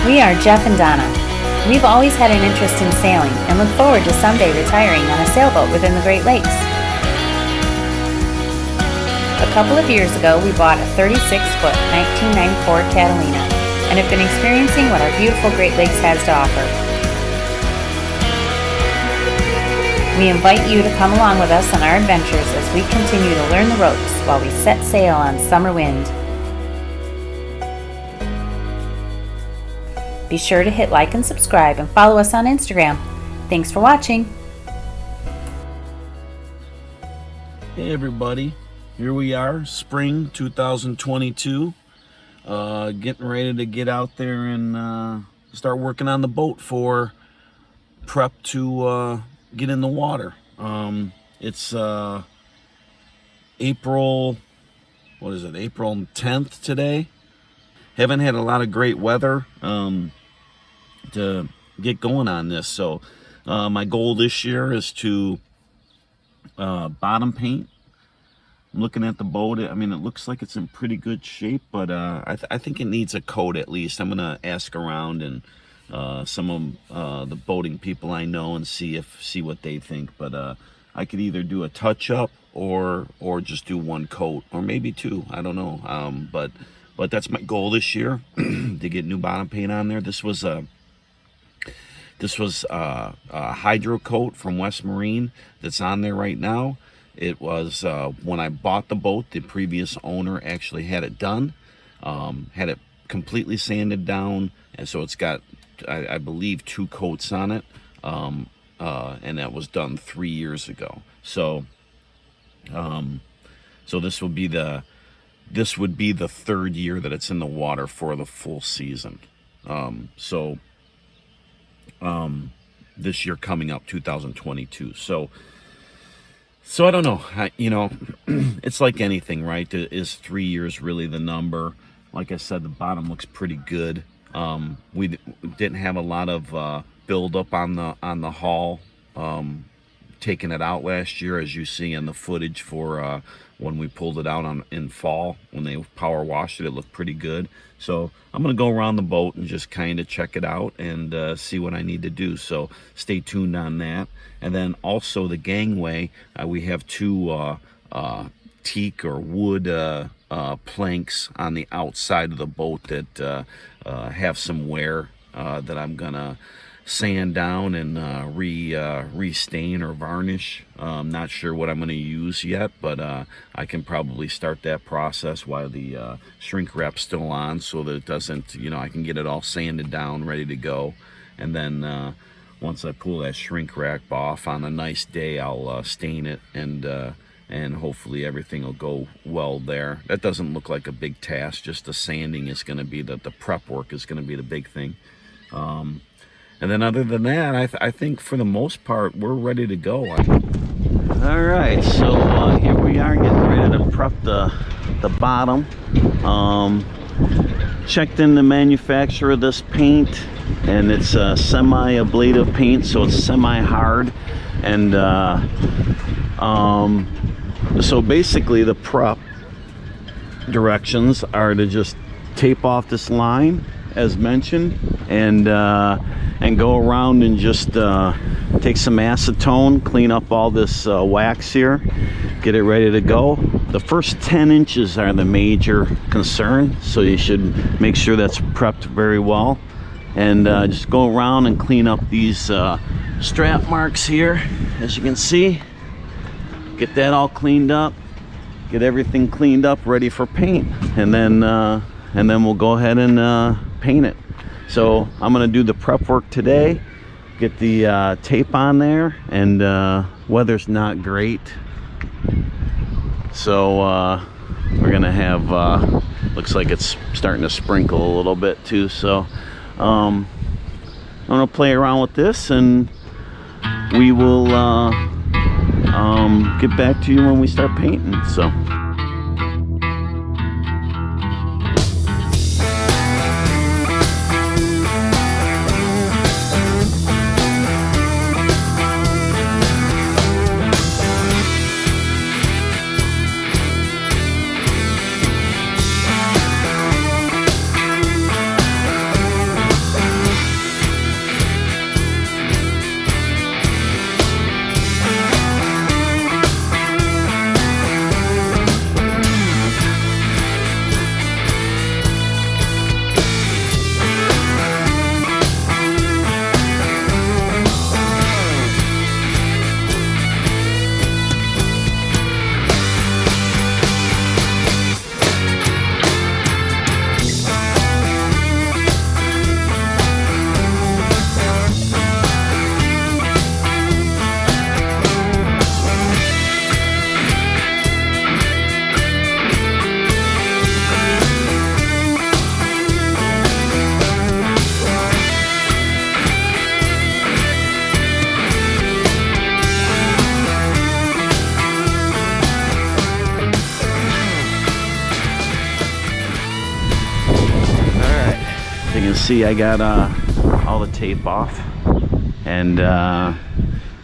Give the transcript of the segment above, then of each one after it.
We are Jeff and Donna. We've always had an interest in sailing and look forward to someday retiring on a sailboat within the Great Lakes. A couple of years ago, we bought a 36-foot 1994 Catalina and have been experiencing what our beautiful Great Lakes has to offer. We invite you to come along with us on our adventures as we continue to learn the ropes while we set sail on summer wind. Be sure to hit like and subscribe and follow us on Instagram. Thanks for watching. Hey everybody, here we are, spring 2022, getting ready to get out there and start working on the boat for prep to get in the water. It's April 10th today. Haven't had a lot of great weather to get going on this, so my goal this year is to bottom paint. I'm looking at the boat. I mean, it looks like it's in pretty good shape, but I think it needs a coat at least. I'm gonna ask around and some of the boating people I know and see what they think. But I could either do a touch up or just do one coat, or maybe two. I don't know. But that's my goal this year, to get new bottom paint on there. This was a hydro coat from West Marine that's on there right now. It was when I bought the boat, the previous owner actually had it done, had it completely sanded down, and so it's got, I believe, 2 coats on it, and that was done 3 years ago. So this would be the 3rd year that it's in the water for the full season. This year coming up, 2022. So I don't know. It's like anything, right? Is 3 years really the number? Like I said, the bottom looks pretty good. We didn't have a lot of build up on the hull, taking it out last year, as you see in the footage for when we pulled it out in fall. When they power washed it, it looked pretty good. So I'm gonna go around the boat and just kind of check it out and see what I need to do. So stay tuned on that. And then also the gangway, we have 2 teak or wood planks on the outside of the boat that have some wear that I'm gonna sand down and re-stain or varnish. I'm not sure what I'm going to use yet, but I can probably start that process while the shrink wrap's still on, so that it doesn't, I can get it all sanded down, ready to go. And then once I pull that shrink wrap off on a nice day, I'll stain it, and hopefully everything will go well there. That doesn't look like a big task. Just the sanding is going to be the prep work is going to be the big thing. And then other than that, I think for the most part, we're ready to go. All right, so here we are getting ready to prep the bottom. Checked in the manufacturer of this paint, and it's a semi-ablative paint, so it's semi-hard. And so basically the prep directions are to just tape off this line, as mentioned, and go around and just take some acetone, clean up all this wax here, get it ready to go. The first 10 inches are the major concern, so you should make sure that's prepped very well. And just go around and clean up these strap marks here, as you can see. Get that all cleaned up, get everything cleaned up, ready for paint, and then we'll go ahead and paint it. So I'm gonna do the prep work today, get the tape on there, and weather's not great, so we're gonna have looks like it's starting to sprinkle a little bit too. So I'm gonna play around with this, and we will get back to you when we start painting. So can see I got all the tape off, and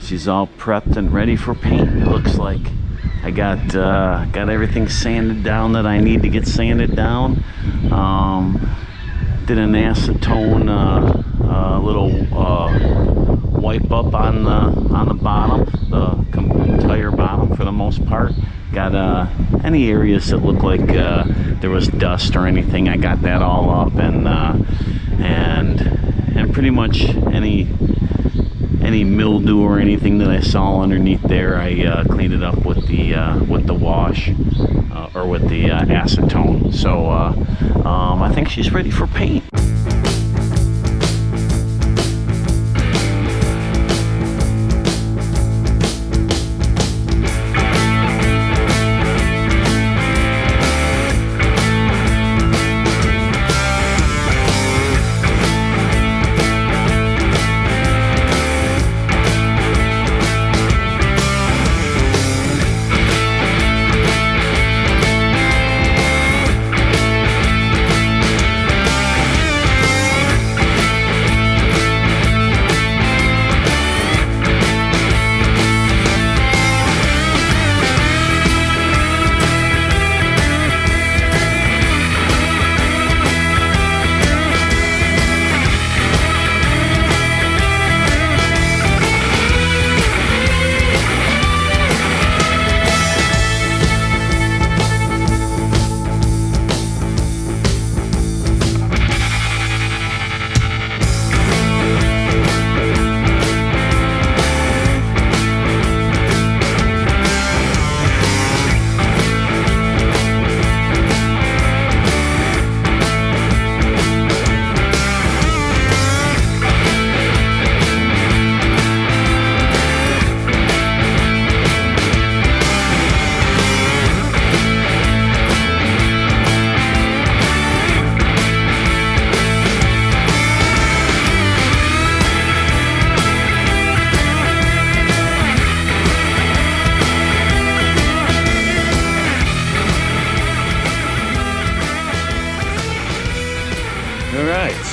she's all prepped and ready for paint. It looks like I got everything sanded down that I need to get sanded down. Did an acetone little wipe up on the bottom, the entire bottom for the most part. Got any areas that look like there was dust or anything, I got that all up, and pretty much any mildew or anything that I saw underneath there, I cleaned it up with the wash or with the acetone. So I think she's ready for paint.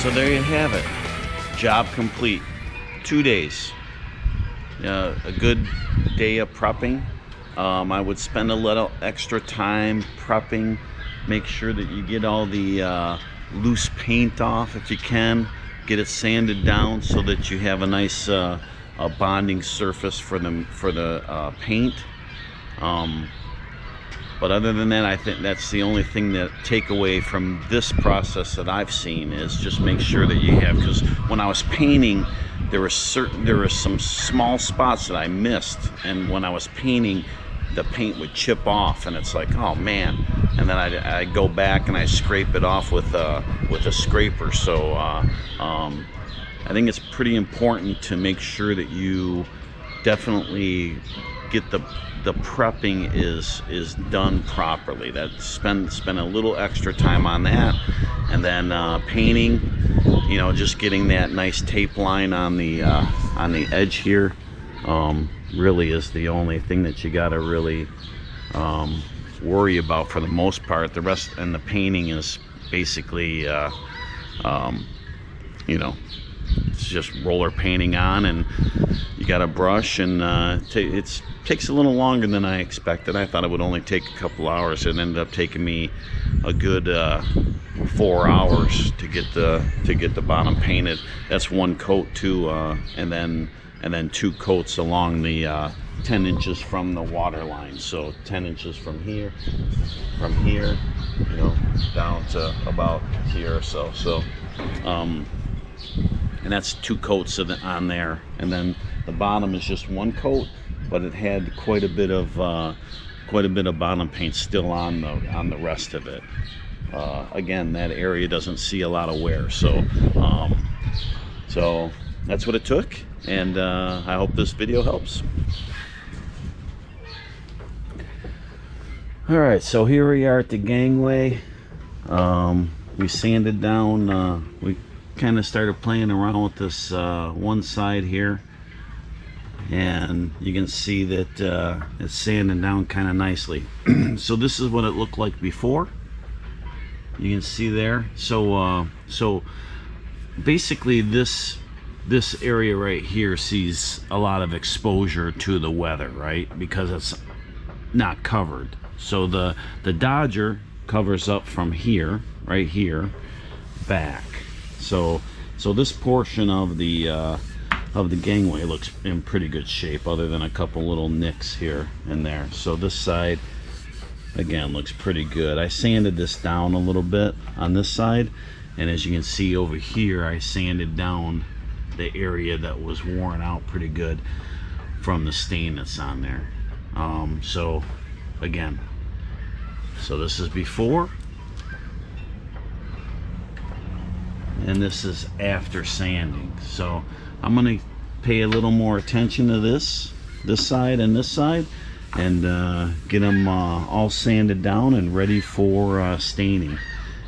So there you have it. Job complete. 2 days. A good day of prepping. I would spend a little extra time prepping. Make sure that you get all the loose paint off if you can. Get it sanded down so that you have a nice bonding surface for the paint. But other than that, I think that's the only thing that take away from this process that I've seen is just make sure that you have, because when I was painting, there were some small spots that I missed, and when I was painting, the paint would chip off, and it's like, oh man. And then I go back and I scrape it off with a scraper. So I think it's pretty important to make sure that you definitely get the prepping is done properly. That spend a little extra time on that, and then painting, you know, just getting that nice tape line on the edge here really is the only thing that you got to really worry about for the most part. The rest and the painting is basically you know, it's just roller painting on, and you got a brush, and it takes a little longer than I expected. I thought it would only take a couple hours. It ended up taking me a good 4 hours to get the bottom painted. That's one coat too, and then 2 coats along the 10 inches from the water line. So 10 inches from here, you know, down to about here or so. So and that's 2 coats on there, and then the bottom is just 1 coat, but it had quite a bit of bottom paint still on the rest of it. Again, that area doesn't see a lot of wear, so that's what it took, and I hope this video helps. All right, so here we are at the gangway. We sanded down. We kind of started playing around with this one side here, and you can see that it's sanding down kind of nicely. So this is what it looked like before. You can see there. So basically this area right here sees a lot of exposure to the weather, right? Because it's not covered. So the Dodger covers up from here, right here, back. So this portion of the gangway looks in pretty good shape, other than a couple little nicks here and there. So this side again looks pretty good. I sanded this down a little bit on this side, and as you can see over here, I sanded down the area that was worn out pretty good from the stain that's on there. So again, so this is before and this is after sanding. So I'm gonna pay a little more attention to this side and this side, and get them all sanded down and ready for staining,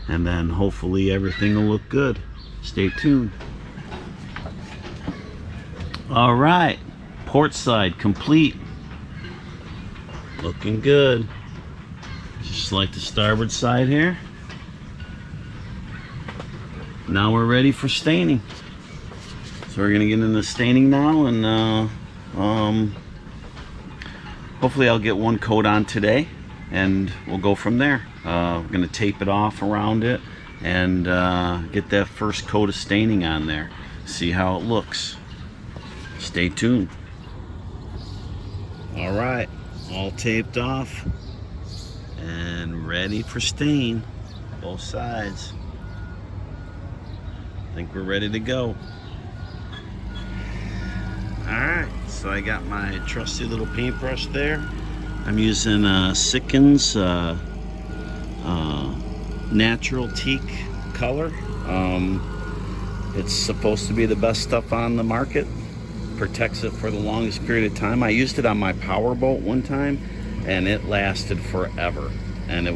and then hopefully everything will look good. Stay tuned. All right, port side complete, looking good, just like the starboard side here. Now we're ready for staining. So we're gonna get into staining now, and hopefully I'll get one coat on today, and we'll go from there. We're gonna tape it off around it and get that first coat of staining on there, see how it looks. Stay tuned. All right, all taped off and ready for stain, both sides. I think we're ready to go. All right, so I got my trusty little paintbrush there. I'm using Sickens natural teak color. It's supposed to be the best stuff on the market. Protects it for the longest period of time. I used it on my powerboat one time, and it lasted forever. And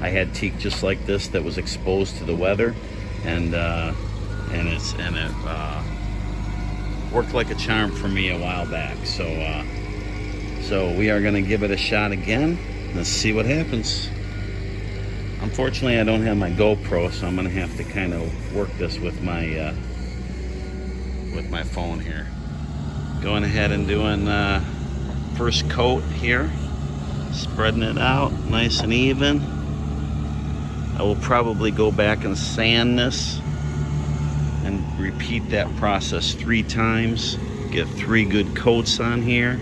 I had teak just like this that was exposed to the weather, and it worked like a charm for me a while back. So we are going to give it a shot again. Let's see what happens. Unfortunately, I don't have my GoPro, so I'm going to have to kind of work this with my phone here. Going ahead and doing first coat here, spreading it out nice and even. I will probably go back and sand this and repeat that process 3 times, get 3 good coats on here,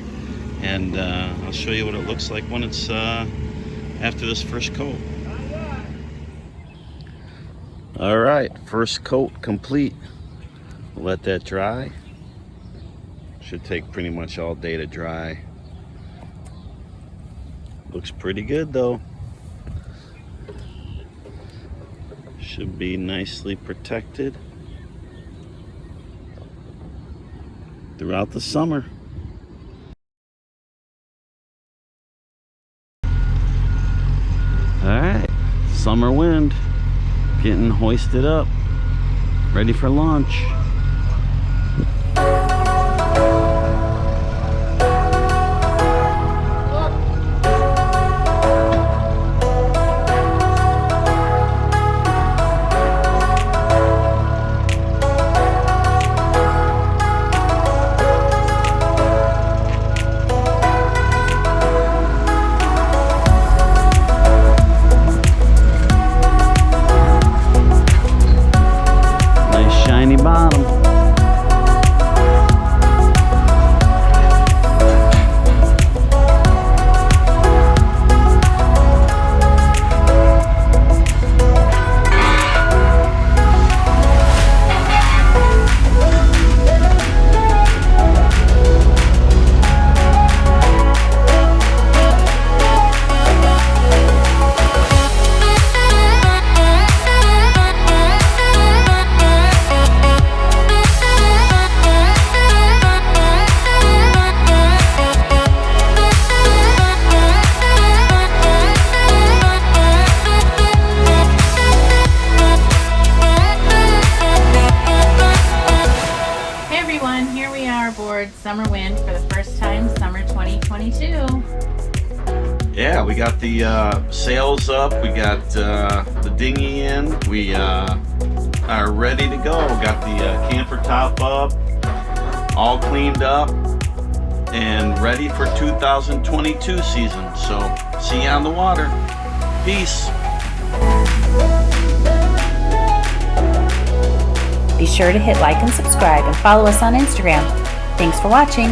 and I'll show you what it looks like when it's after this first coat. All right, first coat complete. We'll let that dry. Should take pretty much all day to dry. Looks pretty good though. Should be nicely protected throughout the summer. Alright, SummerWind getting hoisted up, ready for launch. Shiny bottom. SummerWind for the first time, summer 2022. Yeah, we got the sails up, we got the dinghy in, we are ready to go. Got the camper top up, all cleaned up, and ready for 2022 season. So see you on the water. Peace. Be sure to hit like and subscribe and follow us on Instagram. Thanks for watching.